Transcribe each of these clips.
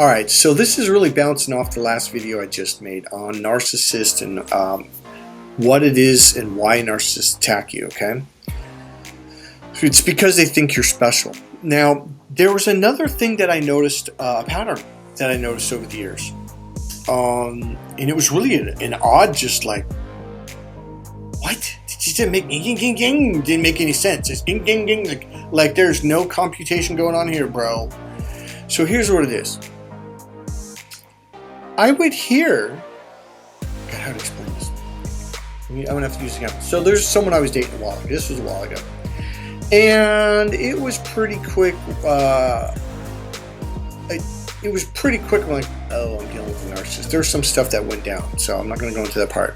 Alright, so this is really bouncing off the last video I just made on narcissists and what it is and why narcissists attack you, okay? It's because they think you're special. Now, there was another thing that I noticed, a pattern that I noticed over the years. And it was really an odd, just like, what? She didn't make ging, ging, ging, didn't make any sense. It's ging, ging, ging. Like there's no computation going on here, bro. So here's what it is. I would hear, God, how to explain this? I'm gonna have to use an example. So there's someone I was dating a while ago. This was a while ago, and it was pretty quick. It was pretty quick. I'm like, oh, I'm dealing with a narcissist. There's some stuff that went down, so I'm not gonna go into that part.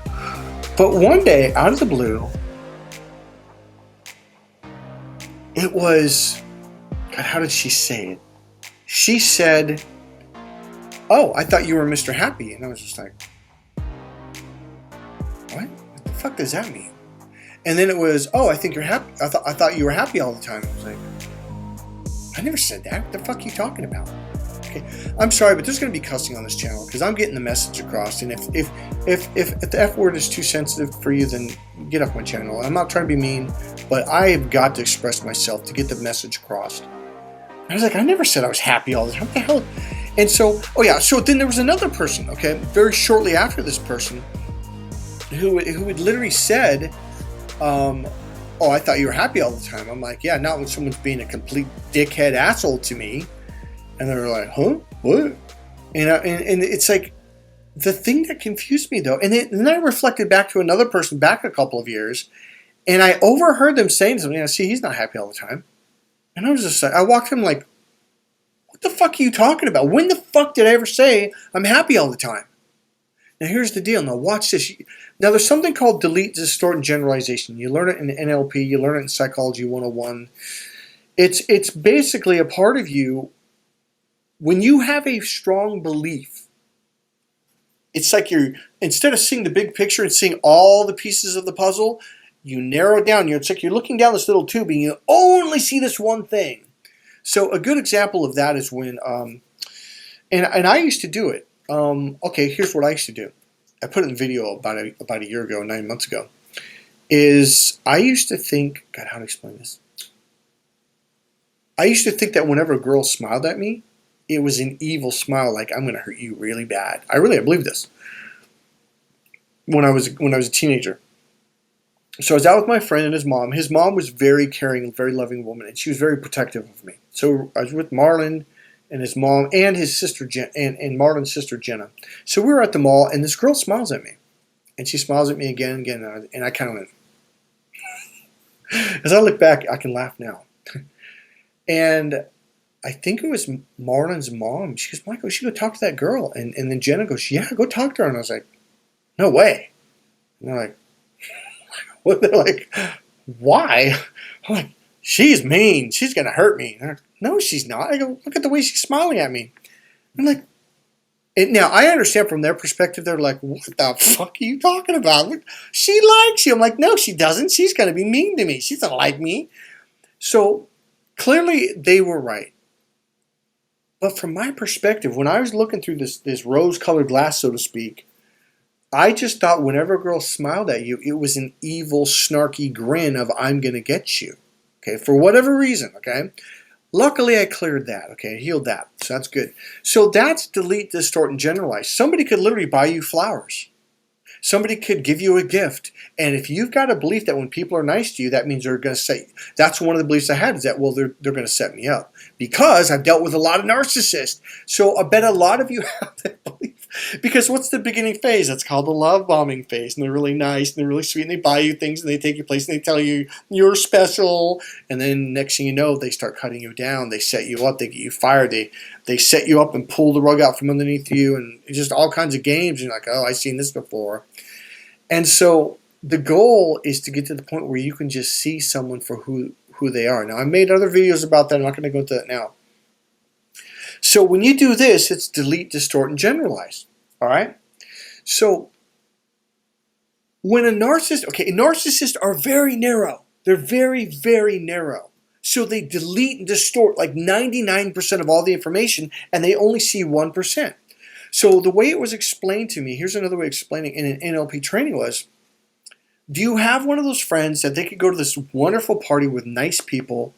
But one day, out of the blue, it was, God, how did she say it? She said, oh, I thought you were Mr. Happy. And I was just like, what? What the fuck does that mean? And then it was, oh, I think you're happy. I thought you were happy all the time. I was like, I never said that. What the fuck are you talking about? Okay, I'm sorry, but there's going to be cussing on this channel because I'm getting the message across. And if the F word is too sensitive for you, then get off my channel. I'm not trying to be mean, but I have got to express myself to get the message across. I was like, I never said I was happy all the time. What the hell? And so, oh yeah, so then there was another person, okay, very shortly after this person, who had literally said, oh, I thought you were happy all the time. I'm like, yeah, not when someone's being a complete dickhead asshole to me. And they were like, huh? What? And it's like, the thing that confused me though, and then I reflected back to another person back a couple of years, and I overheard them saying something. See, he's not happy all the time. And I was just like, I walked him like, what the fuck are you talking about? When the fuck did I ever say I'm happy all the time? Now here's the deal. Now watch this. Now there's something called delete, distort, and generalization. You learn it in NLP. You learn it in Psychology 101. It's basically a part of you. When you have a strong belief, it's like you're, instead of seeing the big picture and seeing all the pieces of the puzzle, you narrow it down. It's like you're looking down this little tube and you only see this one thing. So a good example of that is when, and I used to do it. Okay, here's what I used to do. I put it in video about a year ago, 9 months ago. Is I used to think, God, how to explain this? I used to think that whenever a girl smiled at me, it was an evil smile, like I'm going to hurt you really bad. I believed this when I was a teenager. So I was out with my friend and his mom. His mom was very caring, very loving woman, and she was very protective of me. So I was with Marlon and his mom and his sister and Marlon's sister Jenna. So we were at the mall, and this girl smiles at me, and she smiles at me again and again, and I kind of went. As I look back, I can laugh now. And I think it was Marlon's mom. She goes, Michael, you should go talk to that girl. And then Jenna goes, yeah, go talk to her. And I was like, no way. And they're like, what? They're like, why? I'm like, she's mean. She's going to hurt me. And they're like, no, she's not. I go, look at the way she's smiling at me. I'm like, and now I understand from their perspective. They're like, what the fuck are you talking about? Look, she likes you. I'm like, no, she doesn't. She's going to be mean to me. She doesn't like me. So clearly they were right. But from my perspective, when I was looking through this rose-colored glass, so to speak, I just thought whenever a girl smiled at you, it was an evil, snarky grin of I'm going to get you, okay, for whatever reason, okay? Luckily, I cleared that, okay, healed that, so that's good. So that's delete, distort, and generalize. Somebody could literally buy you flowers. Somebody could give you a gift. And if you've got a belief that when people are nice to you, that means they're going to say, that's one of the beliefs I had, is that, well, they're going to set me up. Because I've dealt with a lot of narcissists. So I bet a lot of you have that belief. Because what's the beginning phase? That's called the love bombing phase. And they're really nice and they're really sweet and they buy you things and they take you places and they tell you you're special. And then next thing you know, they start cutting you down. They set you up. They get you fired. They set you up and pull the rug out from underneath you and just all kinds of games. And you're like, oh, I've seen this before. And so the goal is to get to the point where you can just see someone for who they are. Now, I made other videos about that. I'm not going to go into that now. So when you do this, it's delete, distort, and generalize. All right? So when a narcissist, okay, narcissists are very narrow. They're very, very narrow. So they delete and distort like 99% of all the information, and they only see 1%. So the way it was explained to me, here's another way of explaining in an NLP training was, do you have one of those friends that they could go to this wonderful party with nice people,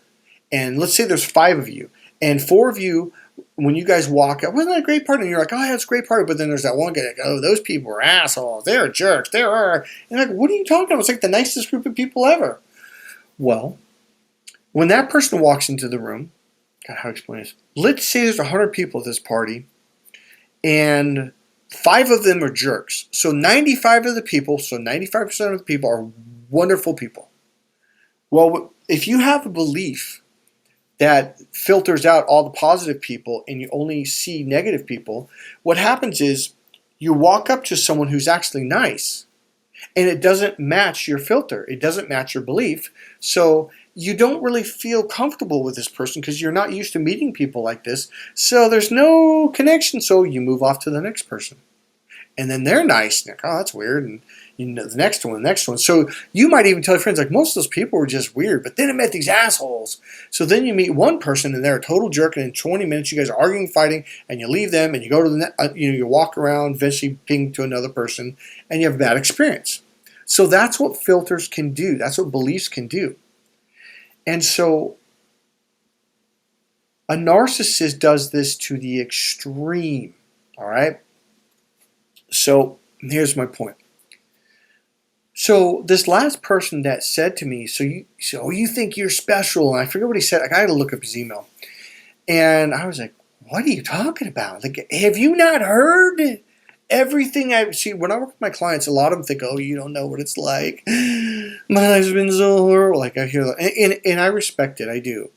and let's say there's 5 of you, and 4 of you, when you guys walk out, wasn't that a great party? And you're like, oh yeah, it's a great party. But then there's that one guy like, oh, those people are assholes. They're jerks. They are. And you're like, what are you talking about? It's like the nicest group of people ever. Well, when that person walks into the room, God, how to explain this? Let's say there's 100 people at this party, and 5 of them are jerks. So 95 of the people, so 95% of the people are wonderful people. Well, if you have a belief that filters out all the positive people and you only see negative people, what happens is you walk up to someone who's actually nice and it doesn't match your filter. It doesn't match your belief. So you don't really feel comfortable with this person because you're not used to meeting people like this. So there's no connection. So you move off to the next person. And then they're nice. And like, oh, that's weird. And you know, the next one. So you might even tell your friends, like, most of those people were just weird. But then I met these assholes. So then you meet one person and they're a total jerk. And in 20 minutes, you guys are arguing, fighting, and you leave them and you go to the, you walk around, eventually ping to another person, and you have a bad experience. So that's what filters can do. That's what beliefs can do. And so a narcissist does this to the extreme. All right. So here's my point. So this last person that said to me, so you think you're special, and I forget what he said. I got to look up his email, and I was like, what are you talking about? Like, have you not heard everything I see? When I work with my clients, a lot of them think, oh, you don't know what it's like. My life's been so horrible. Like I hear that, and I respect it. I do.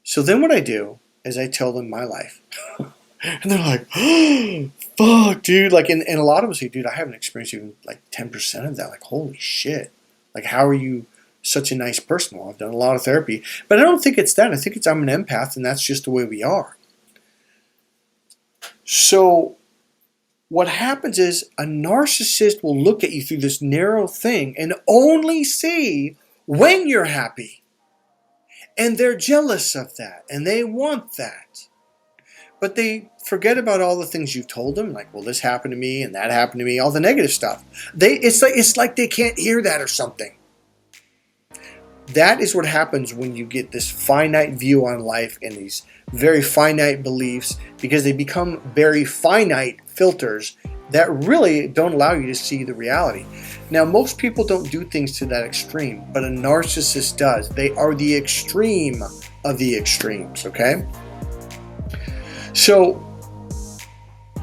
So then what I do is I tell them my life. And they're like, oh, fuck, dude. Like, and a lot of them say, dude, I haven't experienced even like 10% of that. Like, holy shit. Like, how are you such a nice person? Well, I've done a lot of therapy. But I don't think it's that. I think it's I'm an empath, and that's just the way we are. So what happens is a narcissist will look at you through this narrow thing and only see when you're happy. And they're jealous of that, and they want that. But they forget about all the things you've told them, like, well, this happened to me and that happened to me, all the negative stuff. It's like they can't hear that or something. That is what happens when you get this finite view on life and these very finite beliefs, because they become very finite filters that really don't allow you to see the reality. Now, most people don't do things to that extreme, but a narcissist does. They are the extreme of the extremes, okay? So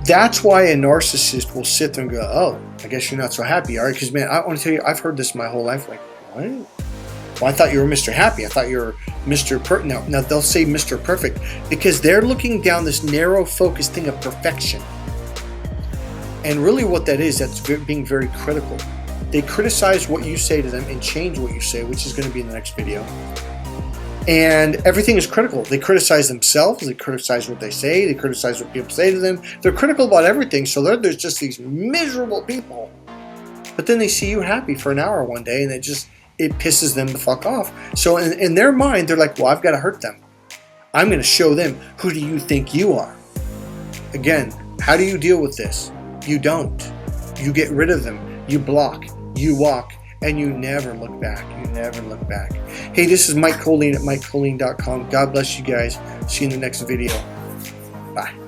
that's why a narcissist will sit there and go, oh, I guess you're not so happy, all right? Because, man, I want to tell you, I've heard this my whole life. Like, what? Well, I thought you were Mr. Happy. I thought you were Mr. Perfect. Now, they'll say Mr. Perfect because they're looking down this narrow, focused thing of perfection. And really what that is, that's being very critical. They criticize what you say to them and change what you say, which is going to be in the next video. And everything is critical. They criticize themselves. They criticize what they say. They criticize what people say to them. They're critical about everything. So there's just these miserable people. But then they see you happy for an hour one day, and it pisses them the fuck off. So in their mind, they're like, well, I've got to hurt them. I'm going to show them, who do you think you are? Again, how do you deal with this? You don't. You get rid of them. You block. You walk. And you never look back. You never look back. Hey, this is Mike Colleen at MikeColleen.com. God bless you guys. See you in the next video. Bye.